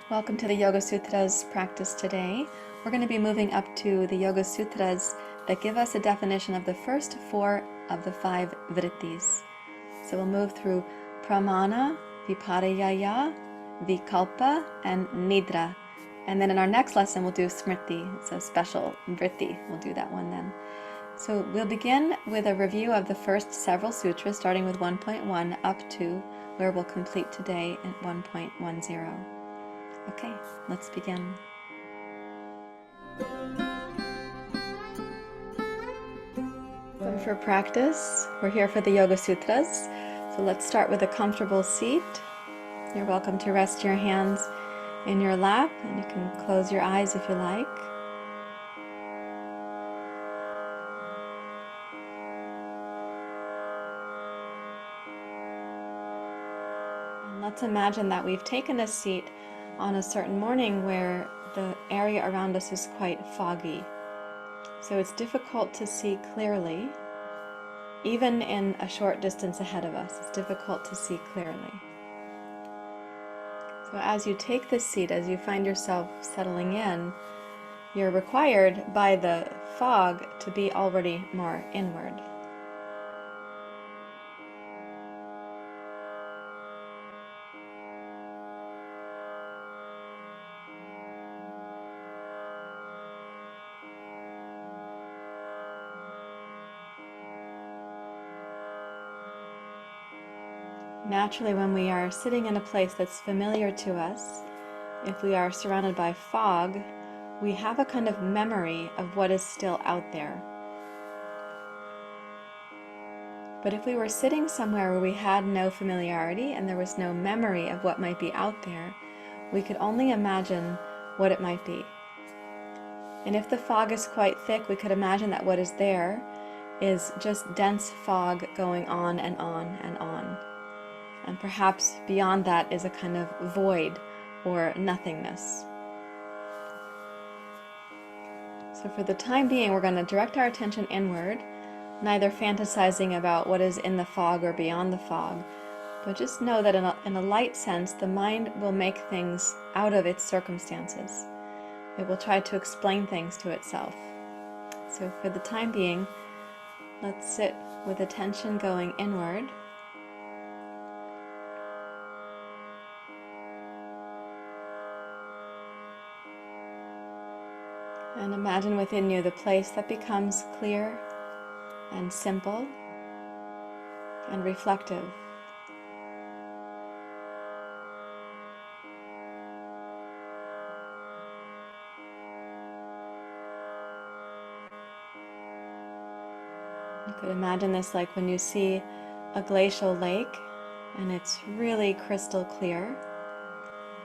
Welcome to the Yoga Sutras practice today. We're going to be moving up to the Yoga Sutras that give us a definition of the first four of the five vrittis. So we'll move through pramana, vipariyaya, vikalpa, and nidra. And then in our next lesson we'll do smriti. It's a special vritti. We'll do that one then. So we'll begin with a review of the first several sutras, starting with 1.1 up to where we'll complete today at 1.10. Okay, let's begin. Welcome for practice. We're here for the Yoga Sutras. So let's start with a comfortable seat. You're welcome to rest your hands in your lap, and you can close your eyes if you like. And let's imagine that we've taken a seat on a certain morning where the area around us is quite foggy. So it's difficult to see clearly, even in a short distance ahead of us. It's difficult to see clearly. So as you take this seat, as you find yourself settling in, you're required by the fog to be already more inward. Naturally, when we are sitting in a place that's familiar to us, if we are surrounded by fog, we have a kind of memory of what is still out there. But if we were sitting somewhere where we had no familiarity and there was no memory of what might be out there, we could only imagine what it might be. And if the fog is quite thick, we could imagine that what is there is just dense fog going on and on and on. And perhaps beyond that is a kind of void or nothingness. So for the time being, we're going to direct our attention inward, neither fantasizing about what is in the fog or beyond the fog, but just know that in a light sense, the mind will make things out of its circumstances. It will try to explain things to itself. So for the time being, let's sit with attention going inward. And imagine within you the place that becomes clear and simple and reflective. You could imagine this like when you see a glacial lake and it's really crystal clear,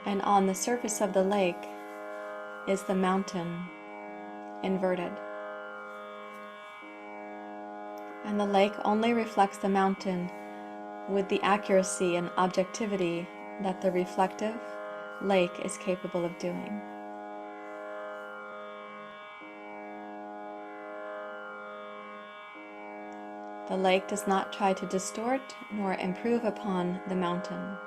and on the surface of the lake is the mountain inverted. And the lake only reflects the mountain with the accuracy and objectivity that the reflective lake is capable of doing. The lake does not try to distort nor improve upon the mountain.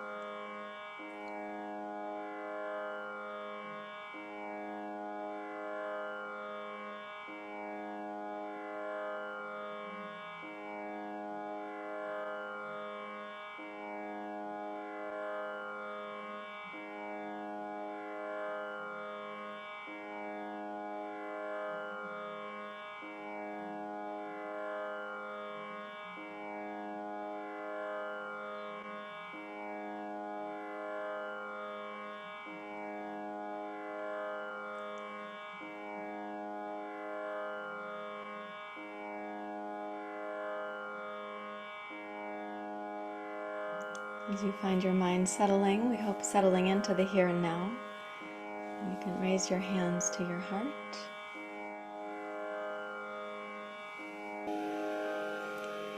As you find your mind settling, we hope settling into the here and now. And you can raise your hands to your heart.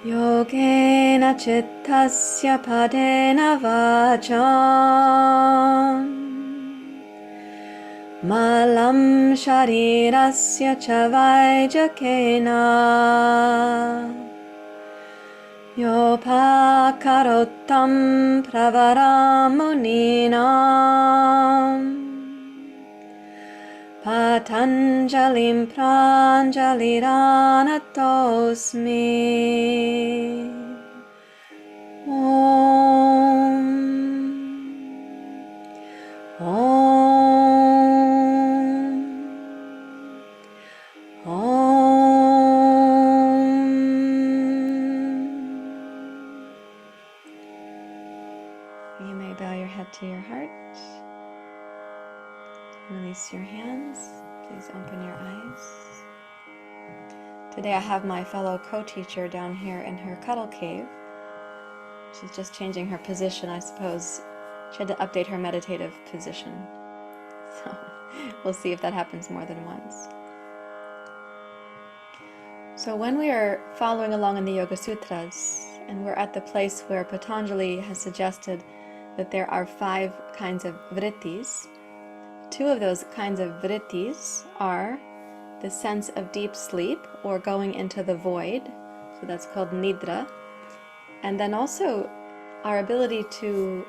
Yogena chittasya padena vacham malam sharirasya cha vaijakena Yopakarotam pravaramuninam Patanjalim pranjaliranatosmi. Om. Om. Om. You may bow your head to your heart. Release your hands. Please open your eyes. Today I have my fellow co-teacher down here in her cuddle cave. She's just changing her position, I suppose. She had to update her meditative position. So we'll see if that happens more than once. So when we are following along in the Yoga Sutras, and we're at the place where Patanjali has suggested that there are 5 kinds of vrittis, 2 of those kinds of vrittis are the sense of deep sleep or going into the void, so that's called nidra, and then also our ability to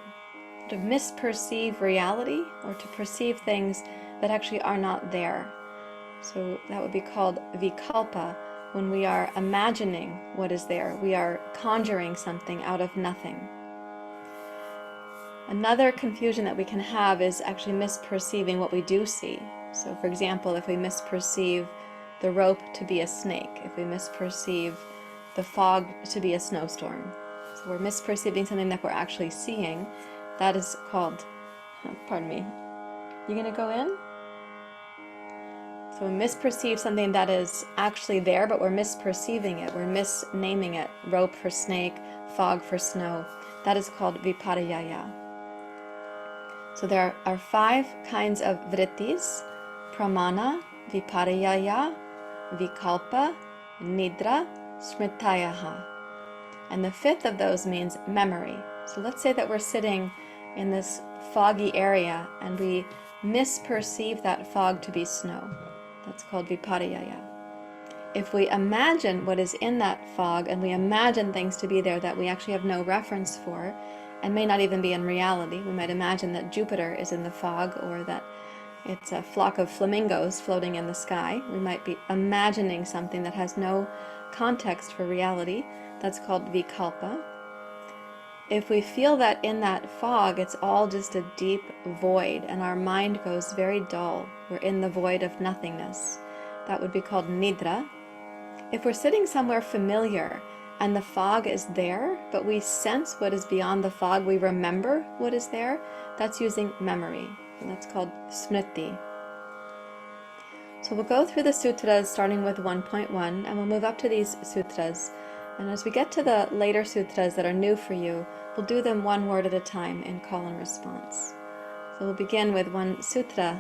misperceive reality or to perceive things that actually are not there. So that would be called vikalpa, when we are imagining what is there. We are conjuring something out of nothing. Another confusion that we can have is actually misperceiving what we do see. So for example, if we misperceive the rope to be a snake, if we misperceive the fog to be a snowstorm, so we're misperceiving something that we're actually seeing, that is called, pardon me, you gonna go in? So we misperceive something that is actually there, but we're misperceiving it, we're misnaming it, rope for snake, fog for snow, that is called vipariyaya. So there are 5 kinds of vrittis: pramana, vipariyaya, vikalpa, nidra, smritayaha. And the 5th of those means memory. So let's say that we're sitting in this foggy area and we misperceive that fog to be snow. That's called vipariyaya. If we imagine what is in that fog and we imagine things to be there that we actually have no reference for, and may not even be in reality. We might imagine that Jupiter is in the fog, or that it's a flock of flamingos floating in the sky. We might be imagining something that has no context for reality. That's called vikalpa. If we feel that in that fog it's all just a deep void and our mind goes very dull, we're in the void of nothingness, that would be called nidra. If we're sitting somewhere familiar and the fog is there, but we sense what is beyond the fog, we remember what is there, that's using memory, and that's called smriti. So we'll go through the sutras starting with 1.1, and we'll move up to these sutras. And as we get to the later sutras that are new for you, we'll do them one word at a time in call and response. So we'll begin with one sutra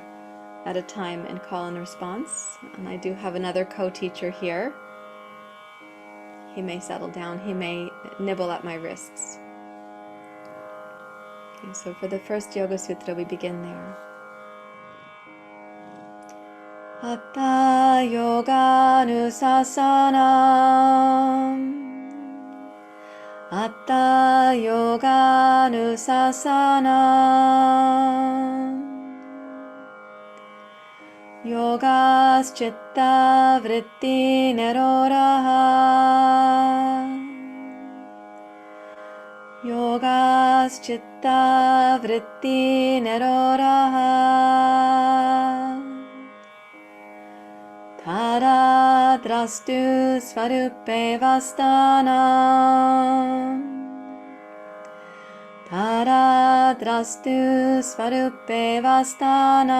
at a time in call and response. And I do have another co-teacher here. He may settle down, he may nibble at my wrists. Okay, so for the first Yoga Sutra, we begin there. Atta yoganusasanam. Atta yoganusasanam. Yogas chitta vritti niroraha. Yogas chitta vritti niroraha. Tada drastu svarupe vastanam. Tada drastu svarupe vastanam.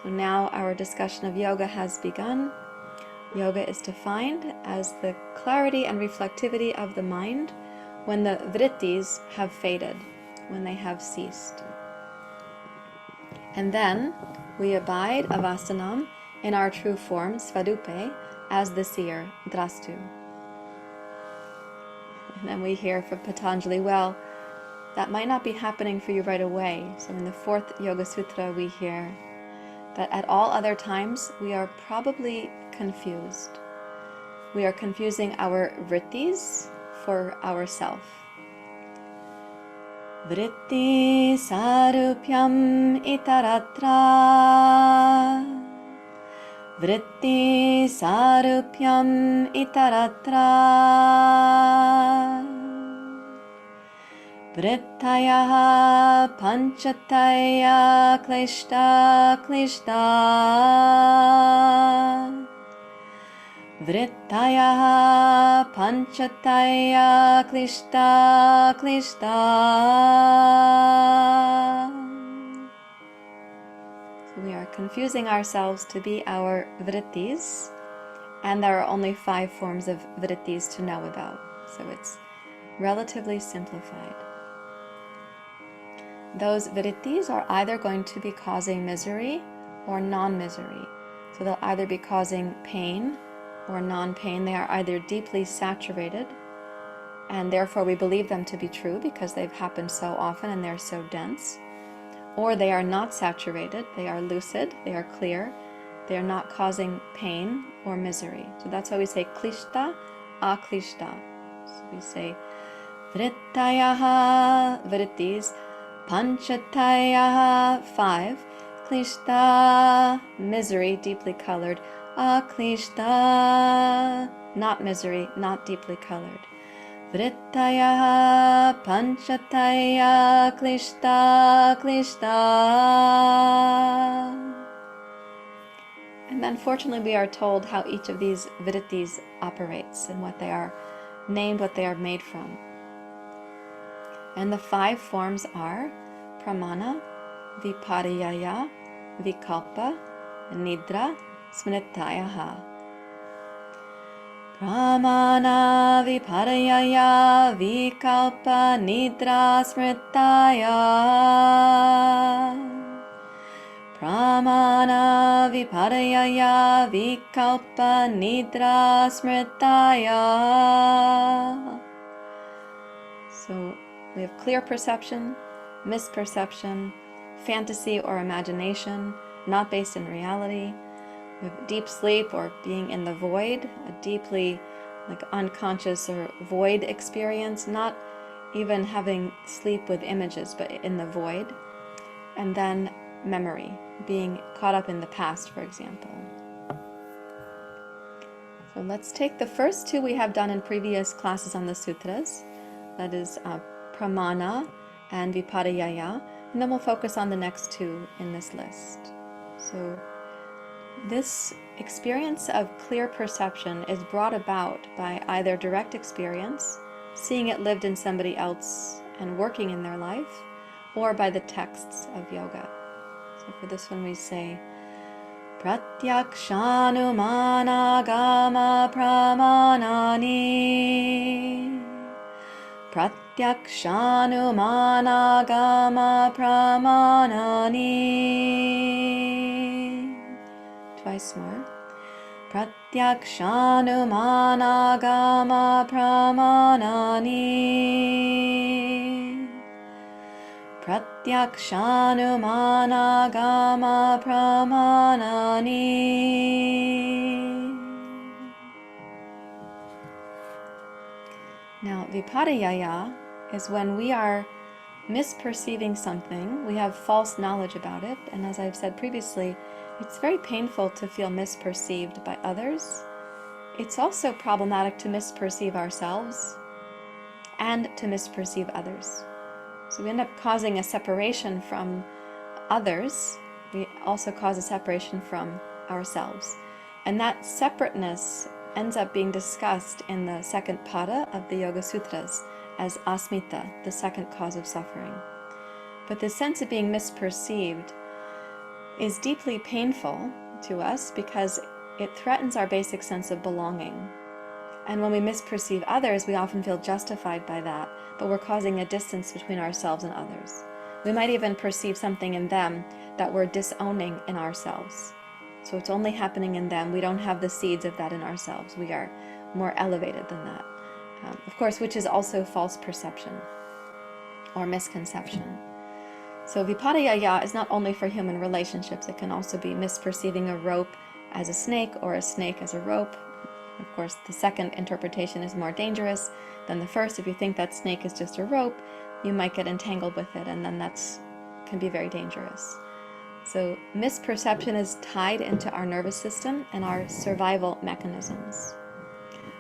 So now our discussion of yoga has begun. Yoga is defined as the clarity and reflectivity of the mind when the vrittis have faded, when they have ceased. And then we abide avastanam in our true form, svarupe, as the seer, drastu. And then we hear from Patanjali, well, that might not be happening for you right away. So in the 4th Yoga Sutra we hear that at all other times we are probably confused. We are confusing our vrittis for ourself. vritti sarupyam itaratra, vritti sarupyam itaratra, vrittayaha panchataya klishta klishta, vrittayaha panchataya klishta klishta. So we are confusing ourselves to be our vrittis, and there are only 5 forms of vrittis to know about, so it's relatively simplified. Those vrittis are either going to be causing misery or non-misery. So they'll either be causing pain or non-pain. They are either deeply saturated, and therefore we believe them to be true because they've happened so often and they're so dense, or they are not saturated, they are lucid, they are clear, they are not causing pain or misery. So that's why we say klishta, aklishta. So we say vrittayaha, vrittis, panchatayaha, 5, klishta, misery, deeply colored, aklishta, not misery, not deeply colored. Vrittayaha panchataya klishta klishta. And then fortunately we are told how each of these vrittis operates and what they are named, what they are made from. And the 5 forms are pramana, vipariyaya, vikalpa, nidra, smritayaha. Pramana vipariyaya vikalpa nidra smritaya. Pramana vipariyaya vikalpa nidra smritaya. So we have clear perception, misperception, fantasy or imagination, not based in reality. We have deep sleep or being in the void, a deeply unconscious or void experience, not even having sleep with images, but in the void. And then memory, being caught up in the past, for example. So let's take the first 2 we have done in previous classes on the sutras. That is pramana and vipariyaya. And then we'll focus on the next 2 in this list. So this experience of clear perception is brought about by either direct experience, seeing it lived in somebody else and working in their life, or by the texts of yoga. So for this one we say, Pratyakshanumana pramanani. Pratyakshanumana pramanani. Twice more. Pratyakshanumana pramanani. Pratyakshanumana pramanani. Now, vipariyaya is when we are misperceiving something, we have false knowledge about it, and as I've said previously, it's very painful to feel misperceived by others. It's also problematic to misperceive ourselves and to misperceive others. So we end up causing a separation from others. We also cause a separation from ourselves. And that separateness ends up being discussed in the 2nd pada of the Yoga Sutras as asmita, the 2nd cause of suffering. But the sense of being misperceived is deeply painful to us because it threatens our basic sense of belonging. And when we misperceive others, we often feel justified by that, but we're causing a distance between ourselves and others. We might even perceive something in them that we're disowning in ourselves. So it's only happening in them. We don't have the seeds of that in ourselves. We are more elevated than that. Of course, which is also false perception or misconception. So vipariyaya is not only for human relationships. It can also be misperceiving a rope as a snake or a snake as a rope. Of course, the second interpretation is more dangerous than the first. If you think that snake is just a rope, you might get entangled with it, and then can be very dangerous. So misperception is tied into our nervous system and our survival mechanisms.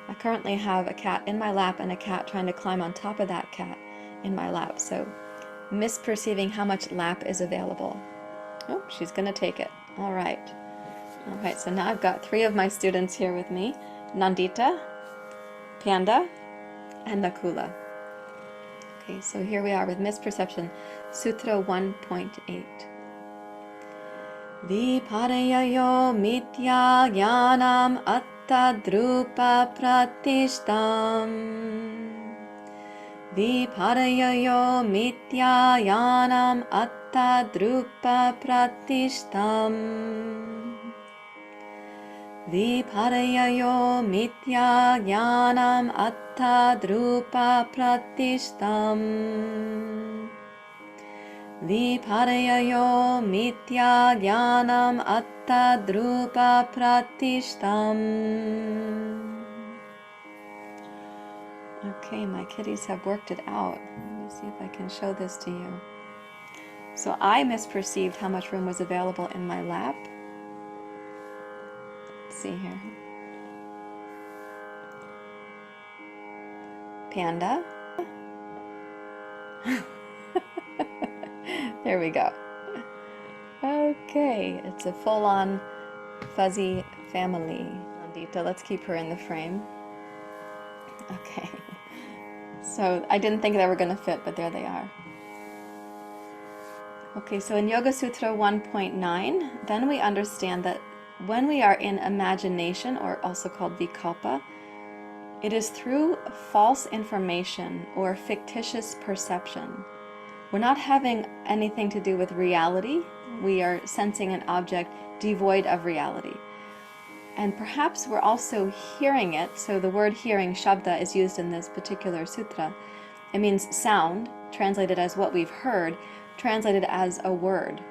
I currently have a cat in my lap and a cat trying to climb on top of that cat in my lap. So misperceiving how much lap is available. Oh, she's going to take it. All right. All right, so now I've got 3 of my students here with me. Nandita, Panda, and Nakula. Okay, so here we are with misperception, Sutra 1.8. Viparayayo mitya jnanam attadrupa pratishtam. Viparayayo mitya jnanam attadrupa pratishtam. Viparayayo mitya jnanam attadrupa pratishtam. Viparayayo mitya jnanam attadrupa pratishtam. Okay, my kitties have worked it out. Let me see if I can show this to you. So I misperceived how much room was available in my lap. Let's see here. Panda. There we go. Okay, it's a full-on fuzzy family. Nandita, let's keep her in the frame. Okay. So I didn't think they were going to fit, but there they are. Okay, so in Yoga Sutra 1.9, then we understand that when we are in imagination, or also called vikalpa, it is through false information or fictitious perception. We're not having anything to do with reality. We are sensing an object devoid of reality. And perhaps we're also hearing it. So the word hearing, shabda, is used in this particular sutra. It means sound, translated as what we've heard, translated as a word,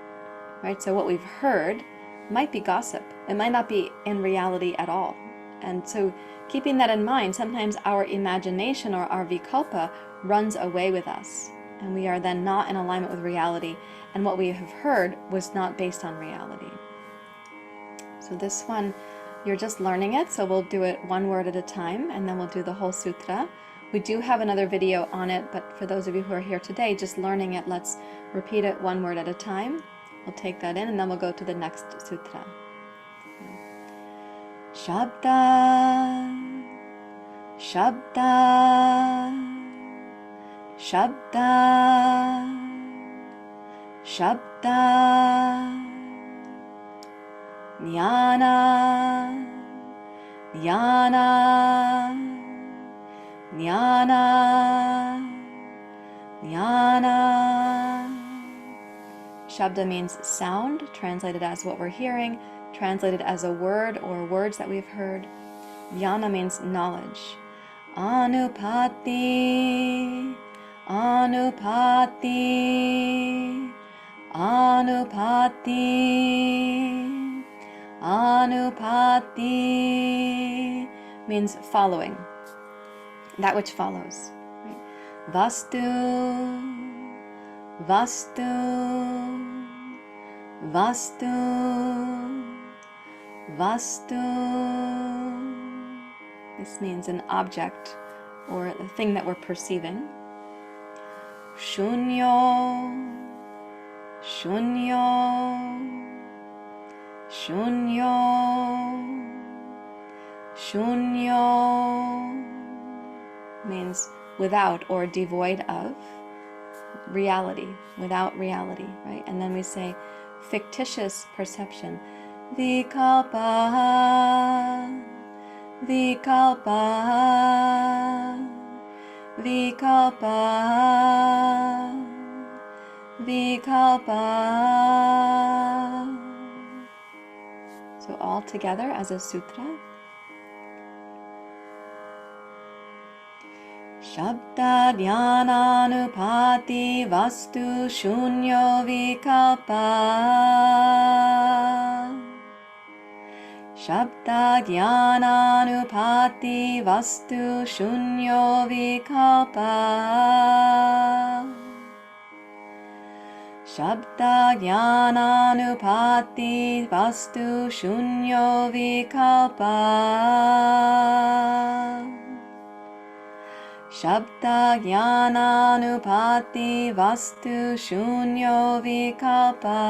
right? So what we've heard might be gossip. It might not be in reality at all. And so keeping that in mind, sometimes our imagination or our vikalpa runs away with us. And we are then not in alignment with reality. And what we have heard was not based on reality. So this one, you're just learning it, so we'll do it one word at a time, and then we'll do the whole sutra. We do have another video on it, but for those of you who are here today, just learning it, let's repeat it one word at a time. We'll take that in, and then we'll go to the next sutra. Shabda, Shabda, Shabda, Shabda. Jnana, jnana, jnana, jnana. Shabda means sound, translated as what we're hearing, translated as a word or words that we've heard. Jnana means knowledge. Anupati, anupati, anupati. Anupati means following, that which follows. Right? Vastu, vastu, vastu, vastu. This means an object or the thing that we're perceiving. Shunyo, shunyo. Shunyo, shunyo means without or devoid of reality, without reality, right? And then we say fictitious perception. Vikalpa, vikalpa, vikalpa, vikalpa. So all together as a sutra. Shabda dhyananupati vastu shunyo vikalpa. Shabda dhyananupati vastu shunyo vikalpa. Shabda Jnananupati Vastu Shunyo Vikalpa. Shabda Jnananupati Vastu Shunyo Vikalpa.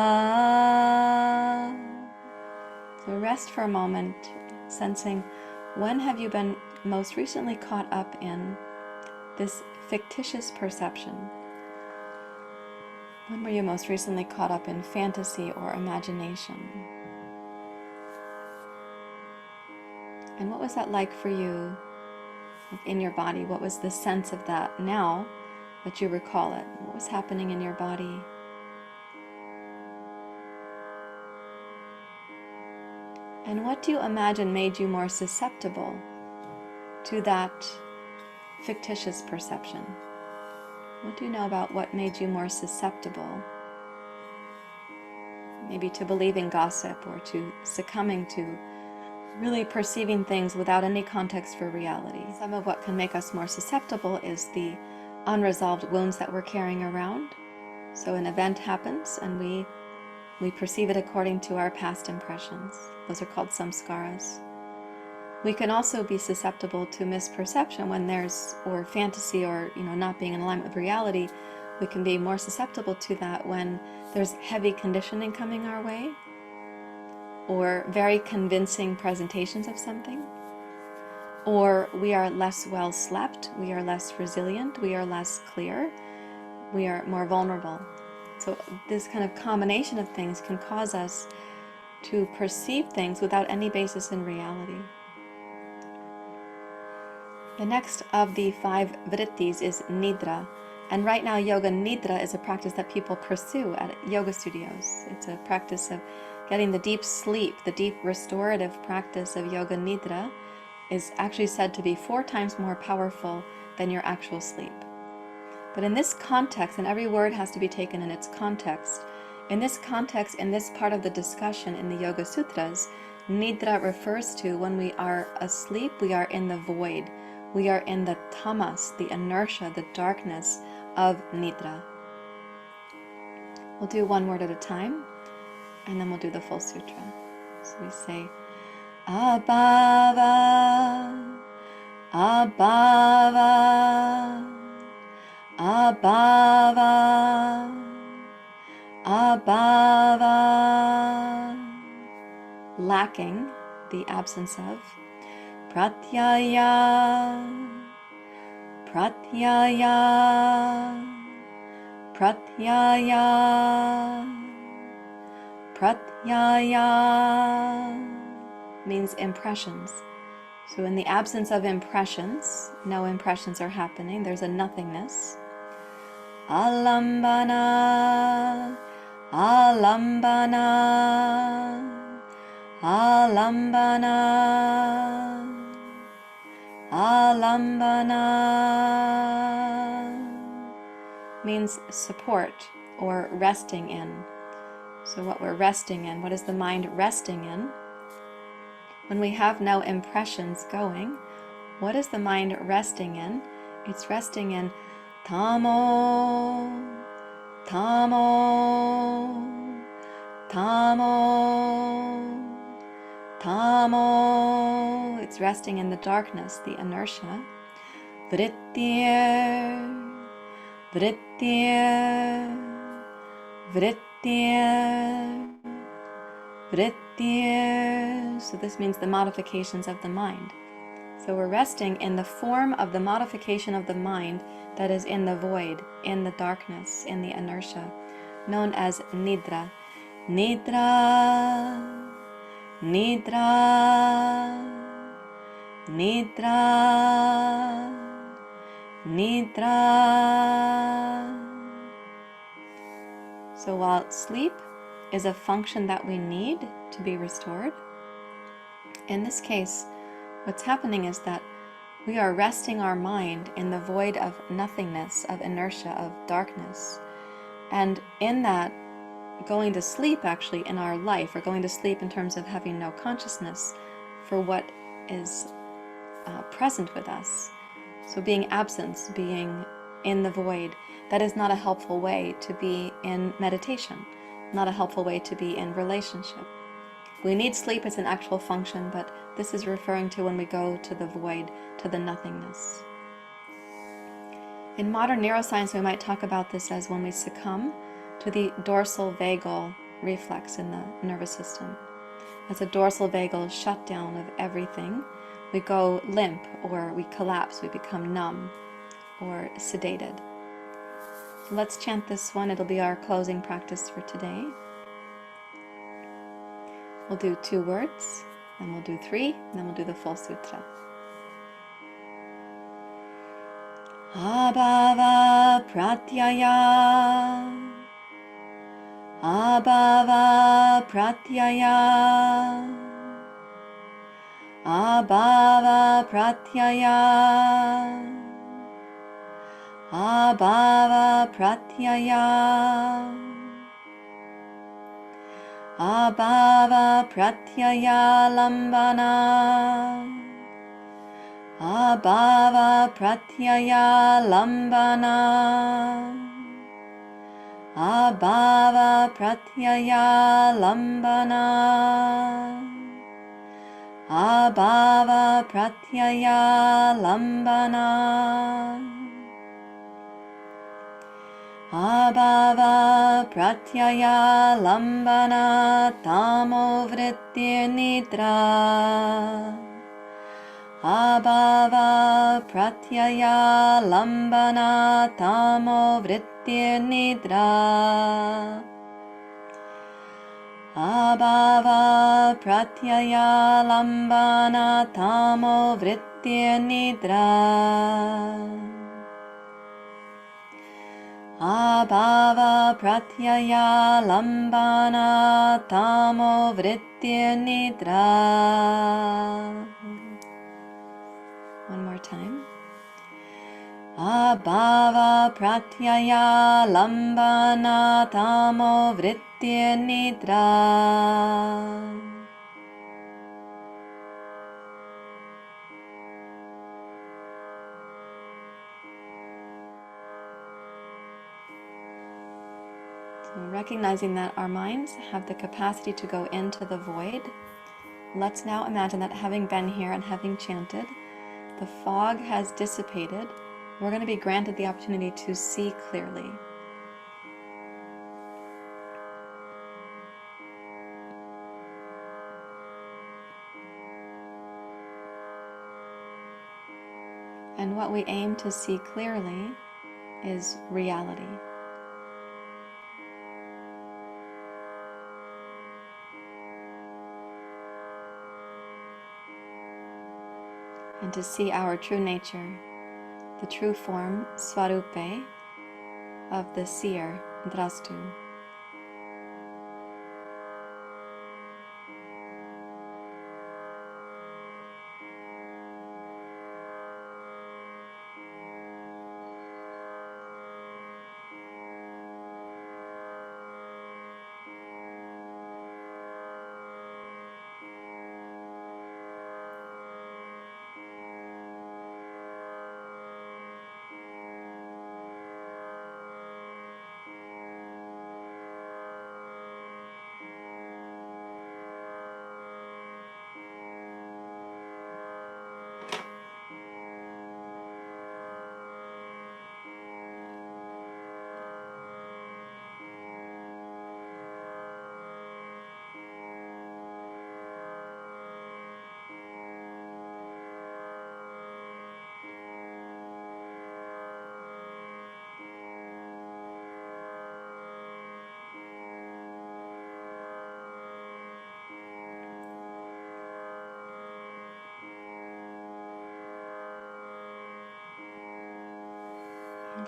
So rest for a moment, sensing, when have you been most recently caught up in this fictitious perception? When were you most recently caught up in fantasy or imagination? And what was that like for you in your body? What was the sense of that now that you recall it? What was happening in your body? And what do you imagine made you more susceptible to that fictitious perception? What do you know about what made you more susceptible? Maybe to believing gossip, or to succumbing to really perceiving things without any context for reality. Some of what can make us more susceptible is the unresolved wounds that we're carrying around. So an event happens and we perceive it according to our past impressions. Those are called samskaras. We can also be susceptible to misperception when there's, or fantasy, or not being in alignment with reality. We can be more susceptible to that when there's heavy conditioning coming our way, or very convincing presentations of something, or we are less well slept, we are less resilient, we are less clear, we are more vulnerable. So this kind of combination of things can cause us to perceive things without any basis in reality. The next of the 5 vrittis is nidra. And right now, yoga nidra is a practice that people pursue at yoga studios. It's a practice of getting the deep sleep. The deep restorative practice of yoga nidra is actually said to be 4 times more powerful than your actual sleep. But in this context, and every word has to be taken in its context, in this context, in this part of the discussion in the Yoga Sutras, nidra refers to when we are asleep, we are in the void. We are in the tamas, the inertia, the darkness of nidra. We'll do one word at a time, and then we'll do the full sutra. So we say, abhava, abhava, abhava, abhava. Lacking, the absence of. Pratyaya, pratyaya, pratyaya, pratyaya means impressions. So in the absence of impressions, no impressions are happening, there's a nothingness. Alambana, alambana, alambana. Alambana means support or resting in. So what we're resting in, what is the mind resting in? When we have no impressions going, what is the mind resting in? It's resting in tamo, tamo, tamo, tamo. It's resting in the darkness, the inertia. Vrittir, vrittir, vrittir, vrittir. So this means the modifications of the mind. So we're resting in the form of the modification of the mind that is in the void, in the darkness, in the inertia, known as nidra. Nidra, nidra, nidra, nidra. So while sleep is a function that we need to be restored, in this case, what's happening is that we are resting our mind in the void of nothingness, of inertia, of darkness. And in that, going to sleep actually in our life, or going to sleep in terms of having no consciousness for what is present with us. So being absent, being in the void, that is not a helpful way to be in meditation, not a helpful way to be in relationship. We need sleep as an actual function, but this is referring to when we go to the void, to the nothingness. In modern neuroscience, we might talk about this as when we succumb to the dorsal vagal reflex in the nervous system. As a dorsal vagal shutdown of everything, we go limp, or we collapse, we become numb or sedated. So let's chant this one. It'll be our closing practice for today. We'll do 2 words, then we'll do 3, and then we'll do the full sutra. Abhava pratyaya, abhava pratyaya, abhava pratyaya, abhava pratyaya, abhava pratyaya lambana, abhava pratyaya lambana, abhava pratyaya lambana, abhava pratyaya lambana, abhava pratyaya lambana tamo vrittir nidra, abhava pratyaya lambana tamo vrittir nidra, abhava pratyaya lambana tamo vrittir nidra, abhava pratyaya lambana tamo vrittir nidra. One more time. Abhava pratyaya lambana tamo vrittir nidra. So recognizing that our minds have the capacity to go into the void, let's now imagine that having been here and having chanted, the fog has dissipated. We're going to be granted the opportunity to see clearly. And what we aim to see clearly is reality. And to see our true nature, the true form, Svarupe, of the seer, Drastu.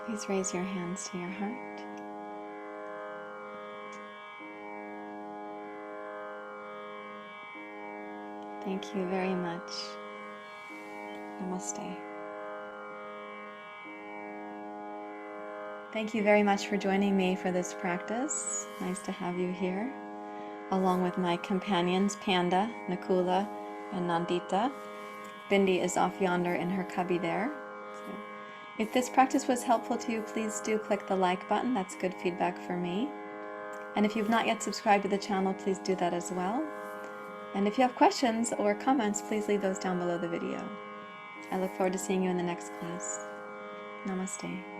Please raise your hands to your heart. Thank you very much. Namaste. Thank you very much for joining me for this practice. Nice to have you here, along with my companions, Panda, Nakula, and Nandita. Bindi is off yonder in her cubby there. So If this practice was helpful to you, please do click the like button. That's good feedback for me. And if you've not yet subscribed to the channel, please do that as well. And if you have questions or comments, please leave those down below the video. I look forward to seeing you in the next class. Namaste.